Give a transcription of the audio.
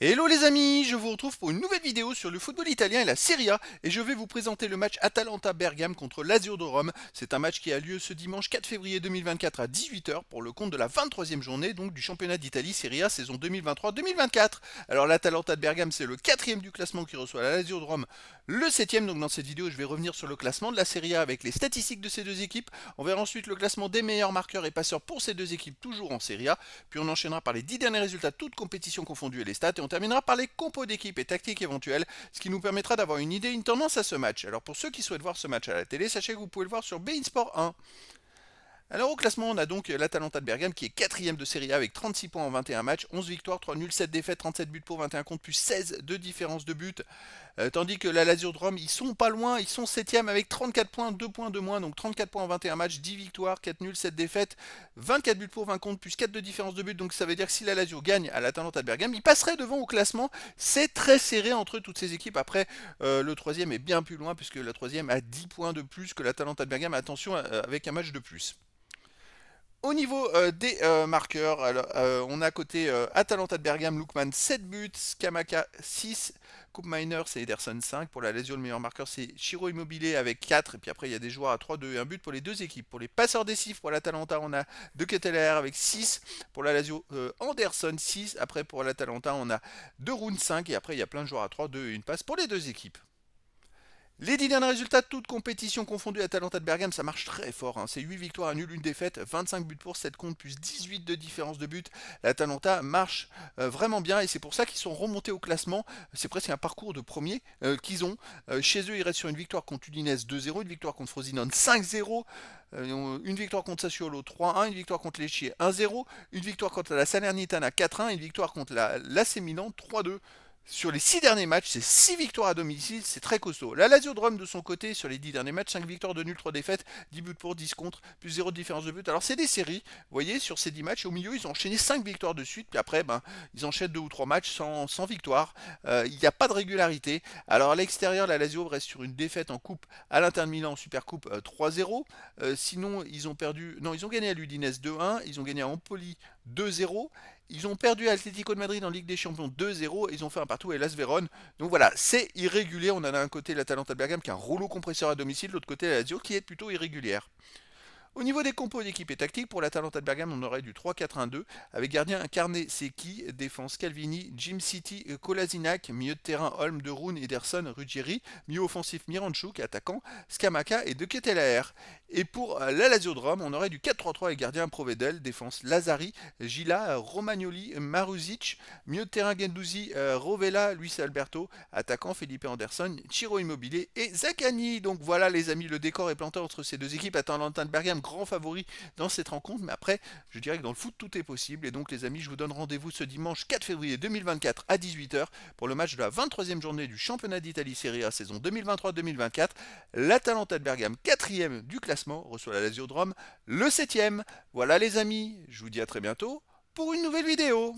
Hello les amis, je vous retrouve pour une nouvelle vidéo sur le football italien et la Serie A et je vais vous présenter le match Atalanta-Bergame contre Lazio de Rome. C'est un match qui a lieu ce dimanche 4 février 2024 à 18h pour le compte de la 23e journée donc du championnat d'Italie Serie A saison 2023-2024. Alors l'Atalanta de Bergame c'est le quatrième du classement qui reçoit la Lazio de Rome le septième. Donc dans cette vidéo je vais revenir sur le classement de la Serie A avec les statistiques de ces deux équipes. On verra ensuite le classement des meilleurs marqueurs et passeurs pour ces deux équipes toujours en Serie A. Puis on enchaînera par les 10 derniers résultats toutes compétitions confondues et les stats. Et on terminera par les compos d'équipe et tactiques éventuelles, ce qui nous permettra d'avoir une idée, une tendance à ce match. Alors pour ceux qui souhaitent voir ce match à la télé, sachez que vous pouvez le voir sur beIN Sport 1. Alors au classement, on a donc l'Atalanta de Bergame qui est quatrième de Serie A avec 36 points en 21 matchs, 11 victoires, 3 nuls, 7 défaites, 37 buts pour 21 contre, plus 16 de différence de but. Tandis que la Lazio de Rome, ils sont pas loin, ils sont septième avec 34 points, 2 points de moins, donc 34 points en 21 matchs, 10 victoires, 4 nuls, 7 défaites, 24 buts pour 20 contre, plus 4 de différence de but. Donc ça veut dire que si la Lazio gagne à l'Atalanta de Bergame, il passerait devant au classement. C'est très serré entre toutes ces équipes. Après, le troisième est bien plus loin puisque la troisième a 10 points de plus que l'Atalanta de Bergame. Attention, avec un match de plus. Au niveau des marqueurs, alors, on a côté Atalanta de Bergame, Lookman 7 buts, Scamacca 6, Coupe Miners c'est Ederson 5. Pour la Lazio, le meilleur marqueur c'est Ciro Immobile avec 4. Et puis après, il y a des joueurs à 3, 2 et un but pour les deux équipes. Pour les passeurs décisifs, pour l'Atalanta, on a De Ketelaere avec 6. Pour la Lazio, Anderson 6. Après, pour l'Atalanta, on a De Roon 5. Et après, il y a plein de joueurs à 3, 2 et une passe pour les deux équipes. Les 10 derniers résultats, toutes compétitions confondues, Atalanta de Bergame, ça marche très fort. C'est 8 victoires, 1 nul, 1 défaite, 25 buts pour, 7 contre, plus 18 de différence de but. L'Atalanta marche vraiment bien et c'est pour ça qu'ils sont remontés au classement. C'est presque un parcours de premier qu'ils ont. Chez eux, ils restent sur une victoire contre Udinese 2-0, une victoire contre Frosinone 5-0, une victoire contre Sassuolo 3-1, une victoire contre Lecce 1-0, une victoire contre la Salernitana 4-1, une victoire contre l'AC Milan 3-2. Sur les 6 derniers matchs, c'est 6 victoires à domicile, c'est très costaud. La Lazio de Rome de son côté, sur les 10 derniers matchs, 5 victoires, 2 nuls, 3 défaites, 10 buts pour, 10 contre, plus 0 de différence de but. Alors c'est des séries, vous voyez, sur ces 10 matchs, au milieu ils ont enchaîné 5 victoires de suite, puis après ils enchaînent 2 ou 3 matchs sans victoire. Il n'y a pas de régularité. Alors à l'extérieur, la Lazio reste sur une défaite en coupe à l'Inter de Milan en Supercoupe 3-0. Sinon, ils ont perdu, non, ils ont gagné à l'Udinese 2-1, ils ont gagné à Empoli 2-0. Ils ont perdu à Atlético de Madrid en Ligue des Champions 2-0. Ils ont fait un partout à Las Vérone. Donc voilà, c'est irrégulier. On en a d'un côté l'Atalanta de Bergame qui a un rouleau compresseur à domicile, de l'autre côté la Lazio qui est plutôt irrégulière. Au niveau des compos d'équipe et tactique, pour l'Atalanta de Bergame, on aurait du 3-4-1-2, avec gardien Carne Secchi, défense Calvini, Jim City, Kolasinac, milieu de terrain Holm, De Roon, Ederson, Ruggieri, milieu offensif Miranchuk, attaquant Scamacca et De Ketelaere. Et pour la Lazio de Rome, on aurait du 4-3-3 avec gardien Provedel, défense Lazzari, Gila, Romagnoli, Maruzic, milieu de terrain Guendouzi, Rovella, Luis Alberto, attaquant Felipe Anderson, Ciro Immobile et Zaccagni. Donc voilà les amis, le décor est planté entre ces deux équipes. Atalanta de Bergame, grand favori dans cette rencontre, mais après, je dirais que dans le foot, tout est possible. Et donc, les amis, je vous donne rendez-vous ce dimanche 4 février 2024 à 18h pour le match de la 23e journée du championnat d'Italie Serie A saison 2023-2024. L'Atalanta de Bergame, quatrième du classement, reçoit la Lazio de Rome, le septième. Voilà les amis, je vous dis à très bientôt pour une nouvelle vidéo.